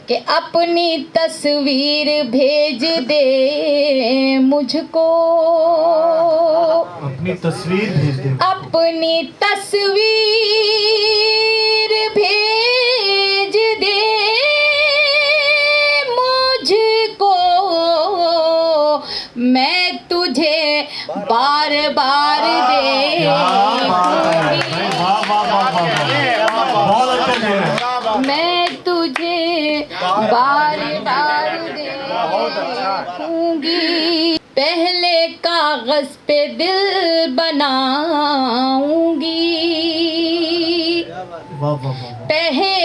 कि अपनी तस्वीर भेज दे मुझको, अपनी तस्वीर भेज दे, अपनी तस्वीर भेज दे मुझको, मैं तुझे बार बार देखूंगी, मैं तुझे बार बार देखूंगी। पहले कागज पे दिल बनाऊंगी, पहले